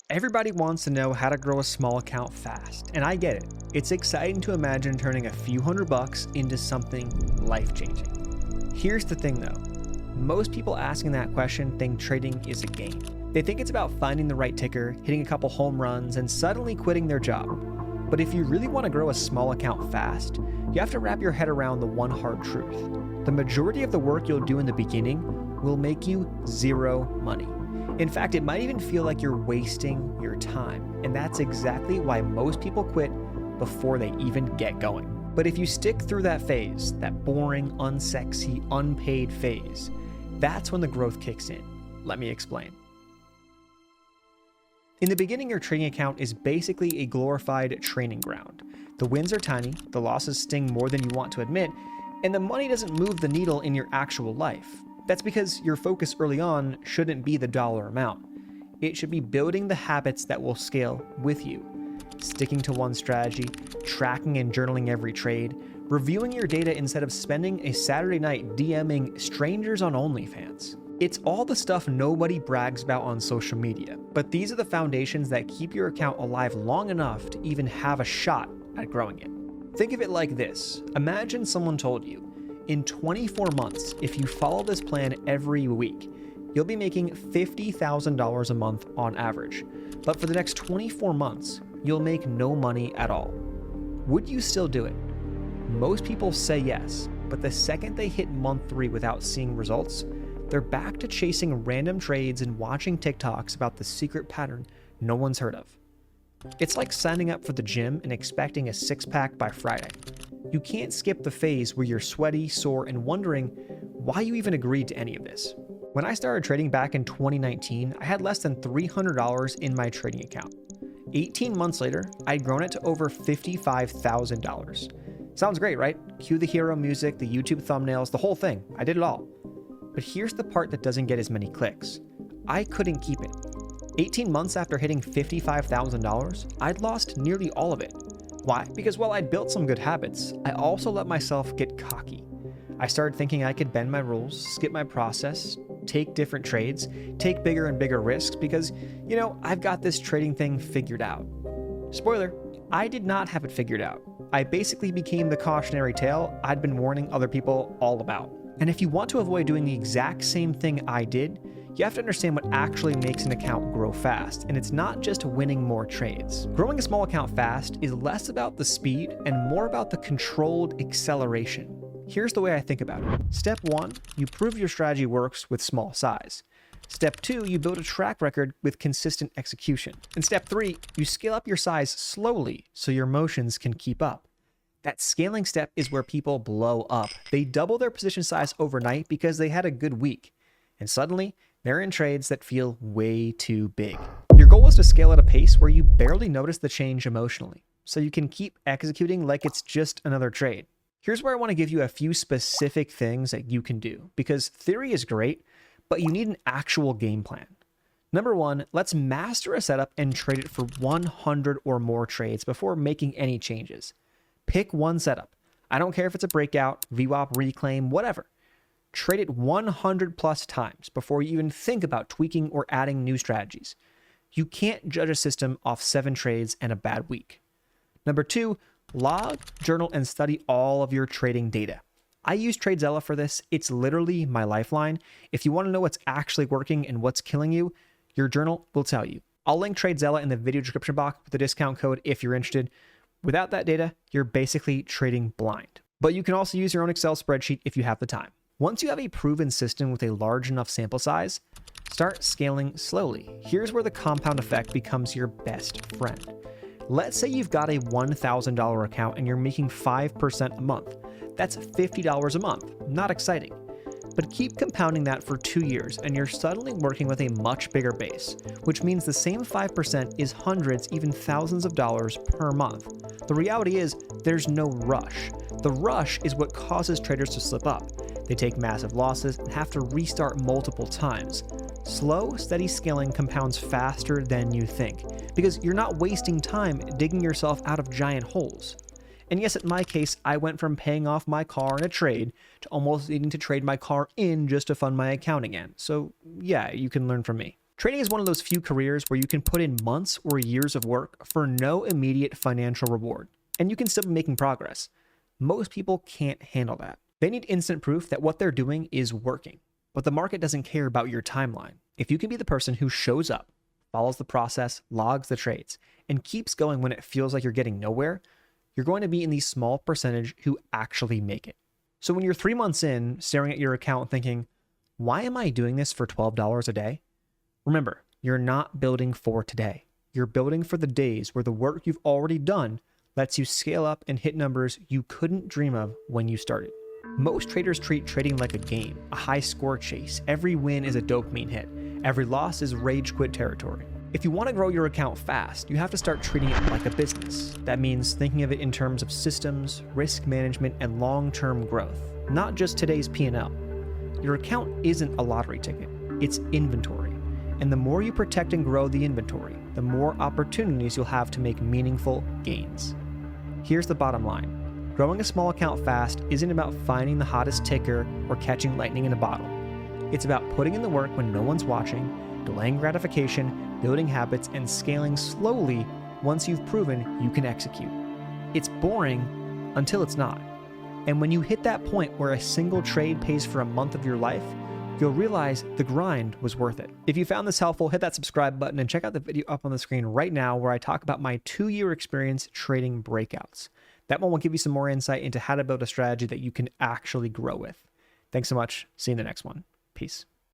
Everybody wants to know how to grow a small account fast, and I get it. It's exciting to imagine turning a few $100 into something life-changing. Here's the thing though, most people asking that question think trading is a game. They think it's about finding the right ticker, hitting a couple home runs, and suddenly quitting their job. But if you really want to grow a small account fast, you have to wrap your head around the one hard truth. The majority of the work you'll do in the beginning will make you zero money. In fact, it might even feel like you're wasting your time, and that's exactly why most people quit before they even get going. But if you stick through that phase, that boring, unsexy, unpaid phase, that's when the growth kicks in. Let me explain. In the beginning, your trading account is basically a glorified training ground. The wins are tiny, the losses sting more than you want to admit, and the money doesn't move the needle in your actual life. That's because your focus early on shouldn't be the dollar amount. It should be building the habits that will scale with you. Sticking to one strategy, tracking and journaling every trade, reviewing your data instead of spending a Saturday night DMing strangers on OnlyFans. It's all the stuff nobody brags about on social media, but these are the foundations that keep your account alive long enough to even have a shot at growing it. Think of it like this. Imagine someone told you, in 24 months, if you follow this plan every week, you'll be making $50,000 a month on average. But for the next 24 months, you'll make no money at all. Would you still do it? Most people say yes, but the second they hit month 3 without seeing results, they're back to chasing random trades and watching TikToks about the secret pattern no one's heard of. It's like signing up for the gym and expecting a six-pack by Friday. You can't skip the phase where you're sweaty, sore, and wondering why you even agreed to any of this. When I started trading back in 2019, I had less than $300 in my trading account. 18 months later, I'd grown it to over $55,000. Sounds great, right? Cue the hero music, the YouTube thumbnails, the whole thing. I did it all. But here's the part that doesn't get as many clicks. I couldn't keep it. 18 months after hitting $55,000, I'd lost nearly all of it. Why? Because while I'd built some good habits, I also let myself get cocky. I started thinking I could bend my rules, skip my process, take different trades, take bigger and bigger risks because, I've got this trading thing figured out. Spoiler, I did not have it figured out. I basically became the cautionary tale I'd been warning other people all about. And if you want to avoid doing the exact same thing I did, you have to understand what actually makes an account grow fast, and it's not just winning more trades. Growing a small account fast is less about the speed and more about the controlled acceleration. Here's the way I think about it. Step 1, you prove your strategy works with small size. Step 2, you build a track record with consistent execution. And step 3, you scale up your size slowly so your motions can keep up. That scaling step is where people blow up. They double their position size overnight because they had a good week. And suddenly, they're in trades that feel way too big. Your goal is to scale at a pace where you barely notice the change emotionally, so you can keep executing like it's just another trade. Here's where I want to give you a few specific things that you can do, because theory is great, but you need an actual game plan. Number 1, let's master a setup and trade it for 100 or more trades before making any changes. Pick one setup. I don't care if it's a breakout, VWAP, reclaim, whatever. Trade it 100 plus times before you even think about tweaking or adding new strategies. You can't judge a system off 7 trades and a bad week. Number 2, log, journal, and study all of your trading data. I use TradeZella for this. It's literally my lifeline. If you want to know what's actually working and what's killing you, your journal will tell you. I'll link TradeZella in the video description box with the discount code if you're interested. Without that data, you're basically trading blind. But you can also use your own Excel spreadsheet if you have the time. Once you have a proven system with a large enough sample size, start scaling slowly. Here's where the compound effect becomes your best friend. Let's say you've got a $1,000 account and you're making 5% a month. That's $50 a month. Not exciting. But keep compounding that for 2 years and you're suddenly working with a much bigger base, which means the same 5% is hundreds, even thousands of dollars per month. The reality is there's no rush. The rush is what causes traders to slip up. They take massive losses and have to restart multiple times. Slow, steady scaling compounds faster than you think because you're not wasting time digging yourself out of giant holes. And yes, in my case, I went from paying off my car in a trade to almost needing to trade my car in just to fund my account again. So yeah, you can learn from me. Trading is one of those few careers where you can put in months or years of work for no immediate financial reward, and you can still be making progress. Most people can't handle that. They need instant proof that what they're doing is working, but the market doesn't care about your timeline. If you can be the person who shows up, follows the process, logs the trades, and keeps going when it feels like you're getting nowhere, you're going to be in the small percentage who actually make it. So when you're 3 months in, staring at your account thinking, why am I doing this for $12 a day? Remember, you're not building for today. You're building for the days where the work you've already done lets you scale up and hit numbers you couldn't dream of when you started. Most traders treat trading like a game, a high score chase. Every win is a dopamine hit. Every loss is rage quit territory. If you want to grow your account fast, you have to start treating it like a business. That means thinking of it in terms of systems, risk management, and long-term growth, not just today's P&L. Your account isn't a lottery ticket, it's inventory. And the more you protect and grow the inventory, the more opportunities you'll have to make meaningful gains. Here's the bottom line. Growing a small account fast isn't about finding the hottest ticker or catching lightning in a bottle. It's about putting in the work when no one's watching, delaying gratification, building habits, and scaling slowly once you've proven you can execute. It's boring until it's not. And when you hit that point where a single trade pays for a month of your life, you'll realize the grind was worth it. If you found this helpful, hit that subscribe button and check out the video up on the screen right now where I talk about my 2-year experience trading breakouts. That one will give you some more insight into how to build a strategy that you can actually grow with. Thanks so much. See you in the next one. Peace.